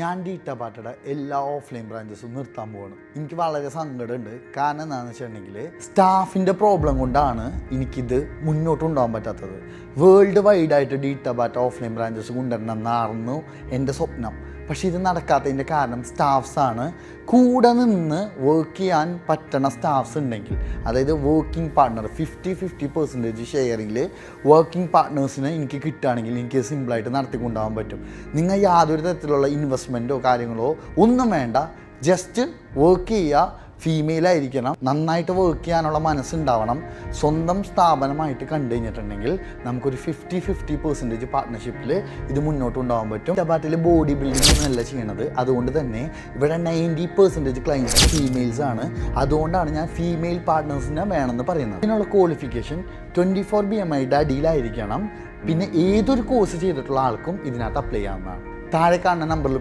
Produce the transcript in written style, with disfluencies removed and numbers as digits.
ഞാൻ ഡീറ്റാബാറ്റയുടെ എല്ലാ ഓഫ്ലൈൻ ബ്രാഞ്ചസും നിർത്താൻ പോവാണ്. എനിക്ക് വളരെ സങ്കടമുണ്ട്. കാരണം എന്താണെന്ന് വെച്ചിട്ടുണ്ടെങ്കിൽ സ്റ്റാഫിൻ്റെ പ്രോബ്ലം കൊണ്ടാണ് എനിക്കിത് മുന്നോട്ട് കൊണ്ടുപോകാൻ പറ്റാത്തത്. വേൾഡ് വൈഡായിട്ട് ഡീറ്റാബാറ്റ ഓഫ്ലൈൻ ബ്രാഞ്ചസ് കൊണ്ടുവരണം എന്നായിരുന്നു എൻ്റെ സ്വപ്നം. പക്ഷേ ഇത് നടക്കാത്തതിൻ്റെ കാരണം സ്റ്റാഫ്സാണ്. കൂടെ നിന്ന് വർക്ക് ചെയ്യാൻ പറ്റണ സ്റ്റാഫ്സ് ഉണ്ടെങ്കിൽ, അതായത് വർക്കിംഗ് പാർട്ട്ണർ 50-50% ഷെയറിങ്ങിൽ വർക്കിംഗ് പാർട്ട്നേഴ്സിനെ എനിക്ക് കിട്ടുകയാണെങ്കിൽ എനിക്ക് സിമ്പിളായിട്ട് നടത്തിക്കൊണ്ടുപോകാൻ പറ്റും. നിങ്ങൾ യാതൊരു തരത്തിലുള്ള ഇൻവെസ്റ്റ്മെൻറ്റോ കാര്യങ്ങളോ ഒന്നും വേണ്ട, ജസ്റ്റ് വർക്ക് ചെയ്യുക. ഫീമെയിലായിരിക്കണം, നന്നായിട്ട് വർക്ക് ചെയ്യാനുള്ള മനസ്സുണ്ടാവണം. സ്വന്തം സ്ഥാപനമായിട്ട് കണ്ടു കഴിഞ്ഞിട്ടുണ്ടെങ്കിൽ നമുക്കൊരു 50-50% പാർട്ട്ണർഷിപ്പിൽ ഇത് മുന്നോട്ട് കൊണ്ടുപോകാൻ പറ്റും. ഡീറ്റാബാറ്റയിൽ ബോഡി ബിൽഡിംഗ് ഒന്നല്ല ചെയ്യണത്. അതുകൊണ്ട് തന്നെ ഇവിടെ 90% ക്ലയൻറ്റ്സ് ഫീമെയിൽസ് ആണ്. അതുകൊണ്ടാണ് ഞാൻ ഫീമെയിൽ പാർട്ട്നേഴ്സിനെ വേണമെന്ന് പറയുന്നത്. ഇതിനുള്ള ക്വാളിഫിക്കേഷൻ 24 BMIയുടെ അടിയിലായിരിക്കണം. പിന്നെ ഏതൊരു കോഴ്സ് ചെയ്തിട്ടുള്ള ആൾക്കും ഇതിനകത്ത് അപ്ലൈ ചെയ്യാവുന്നതാണ്. താഴെ കാണുന്ന നമ്പറിൽ